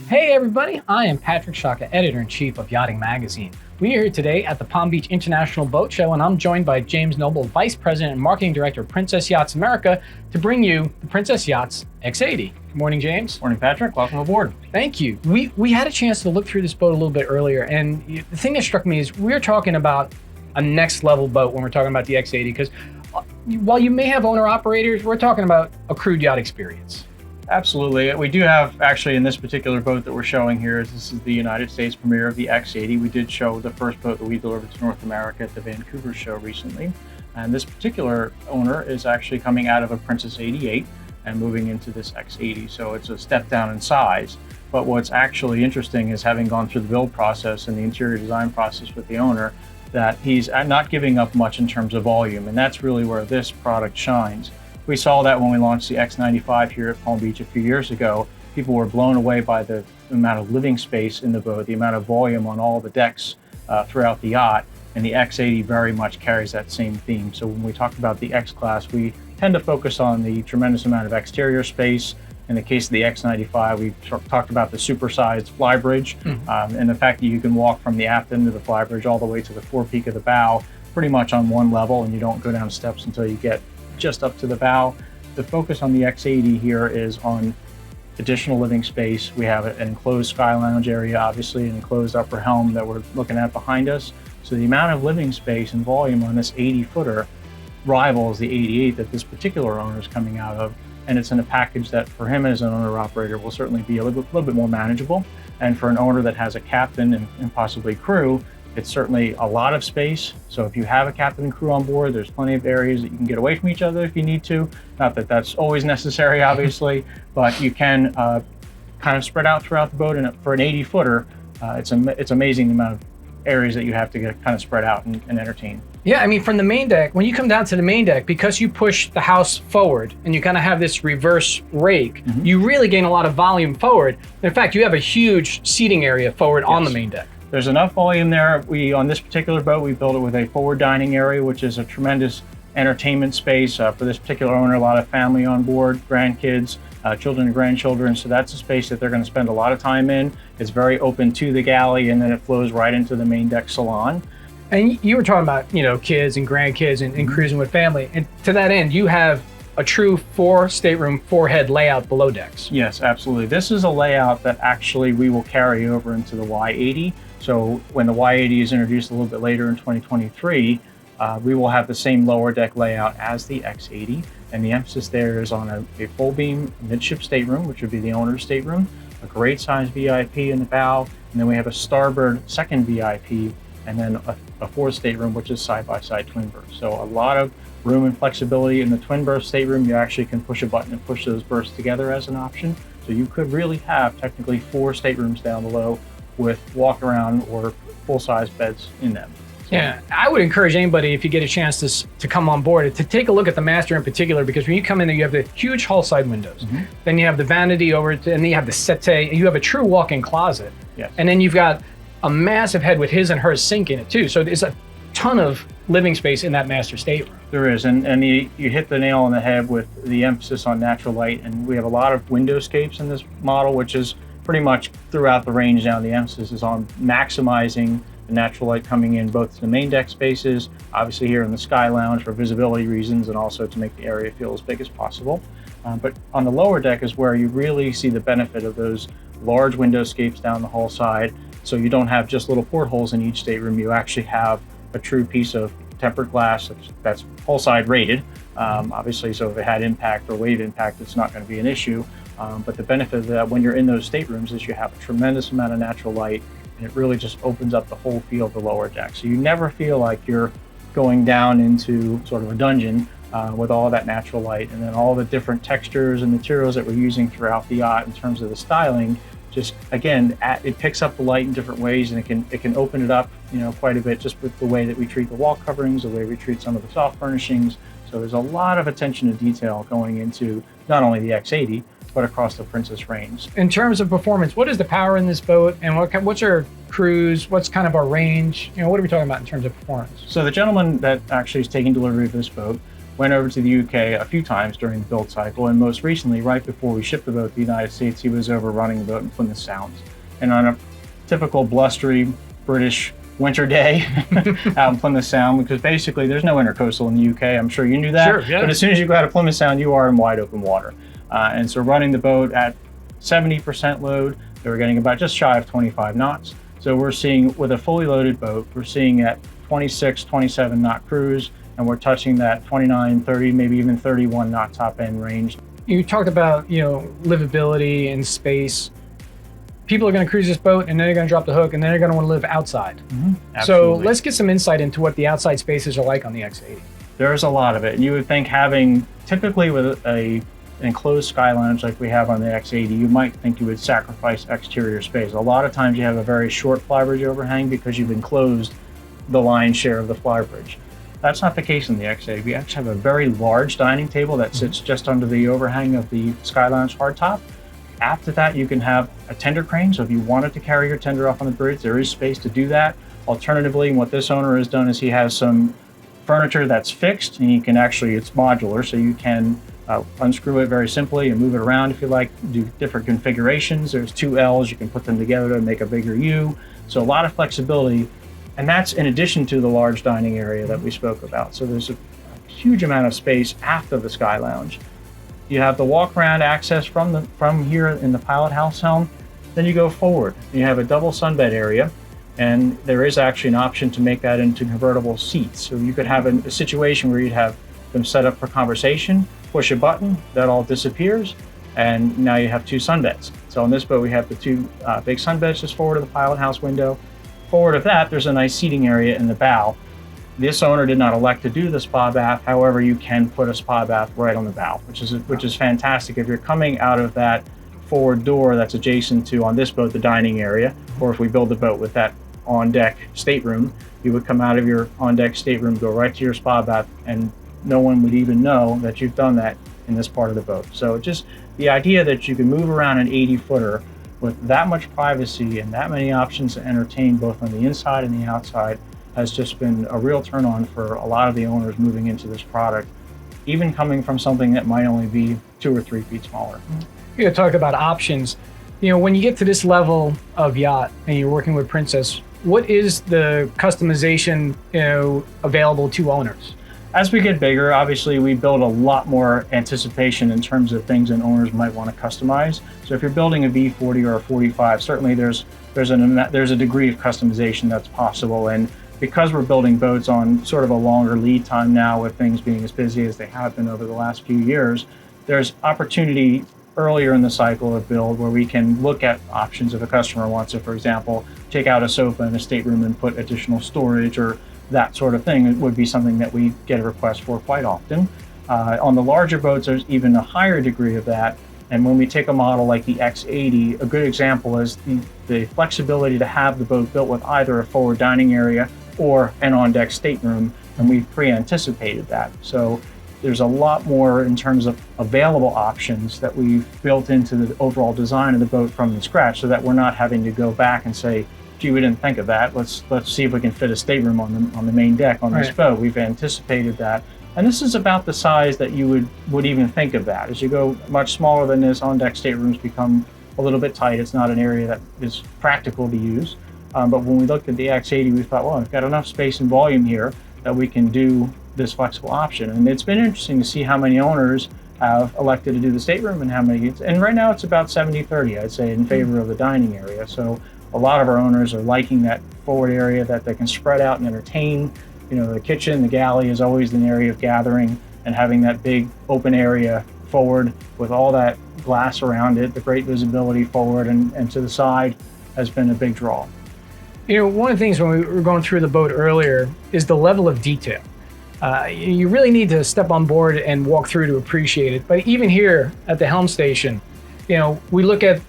Hey everybody, I am Patrick Shaka, Editor-in-Chief of Yachting Magazine. We are here today at the Palm Beach International Boat Show, and I'm joined by James Noble, Vice President and Marketing Director of Princess Yachts America, to bring you the Princess Yachts X80. Good morning, James. Morning, Patrick. Welcome aboard. Thank you. We had a chance to look through this boat a little bit earlier, and the thing that struck me is we're talking about a next level boat when we're talking about the X80, because while you may have owner-operators, we're talking about a crude yacht experience. Absolutely. We do have, actually, in this particular boat that we're showing here, this is the United States premiere of the X80. We did show the first boat that we delivered to North America at the Vancouver show recently. And this particular owner is actually coming out of a Princess 88 and moving into this X80. So it's a step down in size. But what's actually interesting is, having gone through the build process and the interior design process with the owner, that he's not giving up much in terms of volume. And that's really where this product shines. We saw that when we launched the X95 here at Palm Beach a few years ago. People were blown away by the amount of living space in the boat, the amount of volume on all the decks throughout the yacht, and the X80 very much carries that same theme. So when we talk about the X-Class, we tend to focus on the tremendous amount of exterior space. In the case of the X95, we talked about the super-sized flybridge, and the fact that you can walk from the aft end of the flybridge all the way to the forepeak of the bow pretty much on one level, and you don't go down steps until you get just up to the bow. The focus on the X80 here is on additional living space. We have an enclosed sky lounge area, obviously, an enclosed upper helm that we're looking at behind us. So the amount of living space and volume on this 80-footer rivals the 88 that this particular owner is coming out of. And it's in a package that, for him as an owner-operator, will certainly be a little bit more manageable. And for an owner that has a captain and possibly crew, it's certainly a lot of space. So if you have a captain and crew on board, there's plenty of areas that you can get away from each other if you need to. Not that that's always necessary, obviously, but you can kind of spread out throughout the boat. And for an 80-footer, it's amazing the amount of areas that you have to get kind of spread out and entertain. Yeah, I mean, from the main deck, when you come down to the main deck, because you push the house forward and you kind of have this reverse rake, you really gain a lot of volume forward. In fact, you have a huge seating area forward on the main deck. There's enough volume there. On this particular boat, we built it with a forward dining area, which is a tremendous entertainment space for this particular owner. A lot of family on board, grandkids, children and grandchildren. So that's a space that they're going to spend a lot of time in. It's very open to the galley, and then it flows right into the main deck salon. And you were talking about, kids and grandkids and cruising with family. And to that end, you have a true 4-stateroom, 4-head layout below decks. Yes, absolutely. This is a layout that actually we will carry over into the Y80. So when the Y80 is introduced a little bit later in 2023, we will have the same lower deck layout as the X80. And the emphasis there is on a full beam midship stateroom, which would be the owner's stateroom, a great size VIP in the bow, and then we have a starboard second VIP, and then a fourth stateroom, which is side-by-side twin berth. So a lot of room and flexibility in the twin berth stateroom. You actually can push a button and push those berths together as an option. So you could really have technically 4 staterooms down below with walk-around or full-size beds in them. So, yeah, I would encourage anybody, if you get a chance to come on board, to take a look at the master in particular, because when you come in there, you have the huge hull side windows. Then you have the vanity over it, and then you have the settee, and you have a true walk-in closet. Yes. And then you've got a massive head with his and her sink in it too. So there's a ton of living space in that master stateroom. There is, and you hit the nail on the head with the emphasis on natural light. And we have a lot of windowscapes in this model, which is pretty much throughout the range now. The emphasis is on maximizing the natural light coming in both to the main deck spaces, obviously here in the Sky Lounge for visibility reasons, and also to make the area feel as big as possible. But on the lower deck is where you really see the benefit of those large windowscapes down the hull side. So you don't have just little portholes in each stateroom. You actually have a true piece of tempered glass that's hull side rated, obviously, so if it had impact or wave impact, it's not going to be an issue. But the benefit of that when you're in those staterooms is you have a tremendous amount of natural light, and it really just opens up the whole feel of the lower deck. So you never feel like you're going down into sort of a dungeon with all that natural light, and then all the different textures and materials that we're using throughout the yacht in terms of the styling. Just again, it picks up the light in different ways, and it can open it up, quite a bit, just with the way that we treat the wall coverings, the way we treat some of the soft furnishings. So there's a lot of attention to detail going into not only the X80, but across the Princess range. In terms of performance, what is the power in this boat, and what's our cruise? What's kind of our range? What are we talking about in terms of performance? So the gentleman that actually is taking delivery of this boat went over to the UK a few times during the build cycle, and most recently, right before we shipped the boat to the United States, he was over running the boat in Plymouth Sounds. And on a typical blustery British winter day out in Plymouth Sound, because basically there's no intercoastal in the UK. I'm sure you knew that. Sure, yeah. But as soon as you go out of Plymouth Sound, you are in wide open water. And so running the boat at 70% load, they were getting about just shy of 25 knots. So we're seeing, with a fully loaded boat, we're seeing at 26, 27 knot cruise, and we're touching that 29, 30, maybe even 31 knot top end range. You talked about, livability and space. People are going to cruise this boat, and then they're going to drop the hook, and then they're going to want to live outside. So let's get some insight into what the outside spaces are like on the X80. There's a lot of it. You would think having, typically with a enclosed sky lounge like we have on the X80, you might think you would sacrifice exterior space. A lot of times you have a very short flybridge overhang because you've enclosed the lion's share of the flybridge. That's not the case in the X80. We actually have a very large dining table that sits just under the overhang of the sky lounge hardtop. After that, you can have a tender crane. So if you wanted to carry your tender off on the bridge, there is space to do that. Alternatively, what this owner has done is he has some furniture that's fixed, and you can actually, it's modular, so you can unscrew it very simply and move it around if you like, do different configurations. There's two L's, you can put them together to make a bigger U. So a lot of flexibility. And that's in addition to the large dining area that we spoke about. So there's a huge amount of space after the Sky Lounge. You have the walk around access from here in the pilot house helm. Then you go forward. You have a double sunbed area, and there is actually an option to make that into convertible seats. So you could have a situation where you'd have them set up for conversation, push a button, that all disappears, and now you have two sunbeds. So on this boat, we have the two big sunbeds just forward of the pilot house window. Forward of that, there's a nice seating area in the bow. This owner did not elect to do the spa bath. However, you can put a spa bath right on the bow, which is fantastic. If you're coming out of that forward door that's adjacent to, on this boat, the dining area, or if we build the boat with that on-deck stateroom, you would come out of your on-deck stateroom, go right to your spa bath, and no one would even know that you've done that in this part of the boat. So just the idea that you can move around an 80-footer with that much privacy and that many options to entertain both on the inside and the outside has just been a real turn on for a lot of the owners moving into this product, even coming from something that might only be 2 or 3 feet smaller. You talked about options. When you get to this level of yacht and you're working with Princess, what is the customization available to owners? As we get bigger, obviously we build a lot more anticipation in terms of things that owners might want to customize. So if you're building a V40 or a 45, certainly there's a degree of customization that's possible. And because we're building boats on sort of a longer lead time now, with things being as busy as they have been over the last few years, there's opportunity earlier in the cycle of build where we can look at options if a customer wants to, for example, take out a sofa in a stateroom and put additional storage or that sort of thing. It would be something that we get a request for quite often. On the larger boats, there's even a higher degree of that. And when we take a model like the X80, a good example is the flexibility to have the boat built with either a forward dining area or an on-deck stateroom, and we've pre-anticipated that. So there's a lot more in terms of available options that we've built into the overall design of the boat from the scratch, so that we're not having to go back and say, gee, we didn't think of that. Let's see if we can fit a stateroom on the main deck on this boat. We've anticipated that. And this is about the size that you would even think of that. As you go much smaller than this, on-deck staterooms become a little bit tight. It's not an area that is practical to use. But when we looked at the X80, we thought, well, we've got enough space and volume here that we can do this flexible option. And it's been interesting to see how many owners have elected to do the stateroom and how many, and right now it's about 70-30, I'd say, in favor of the dining area. So a lot of our owners are liking that forward area that they can spread out and entertain. The kitchen, the galley is always an area of gathering, and having that big open area forward with all that glass around it, the great visibility forward and to the side has been a big draw. One of the things when we were going through the boat earlier is the level of detail. You really need to step on board and walk through to appreciate it. But even here at the helm station, we look at,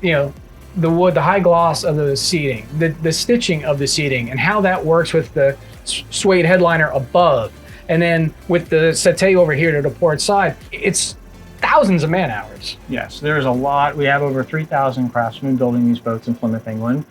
the wood, the high gloss of the seating, the stitching of the seating, and how that works with the suede headliner above. And then with the settee over here to the port side, it's thousands of man hours. Yes, there's a lot. We have over 3,000 craftsmen building these boats in Plymouth, England.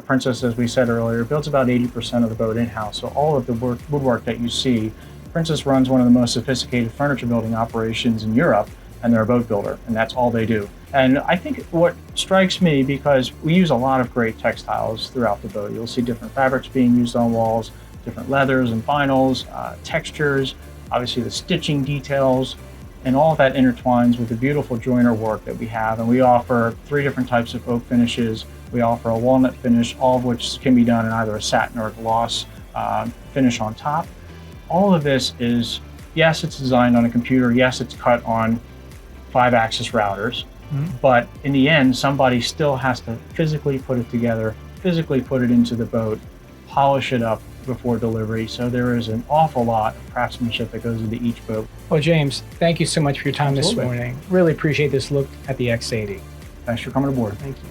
Princess, as we said earlier, builds about 80% of the boat in-house. So all of the woodwork that you see Princess runs one of the most sophisticated furniture building operations in Europe, and they're a boat builder, and that's all they do. And I think what strikes me, because we use a lot of great textiles throughout the boat, you'll see different fabrics being used on walls, different leathers and vinyls, textures, obviously the stitching details, and all of that intertwines with the beautiful joiner work that we have. And we offer 3 different types of oak finishes. We offer a walnut finish, all of which can be done in either a satin or a gloss finish on top. All of this is, yes, it's designed on a computer, yes, it's cut on 5-axis routers, but in the end, somebody still has to physically put it together, physically put it into the boat, polish it up before delivery. So there is an awful lot of craftsmanship that goes into each boat. Well, James, thank you so much for your time Absolutely. this morning. Really appreciate this look at the X80. Thanks for coming aboard. Thank you.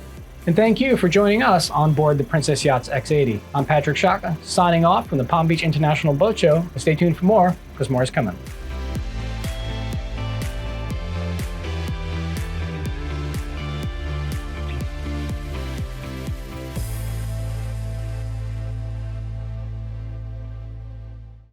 And thank you for joining us on board the Princess Yachts X80. I'm Patrick Shaka, signing off from the Palm Beach International Boat Show. Stay tuned for more, because more is coming.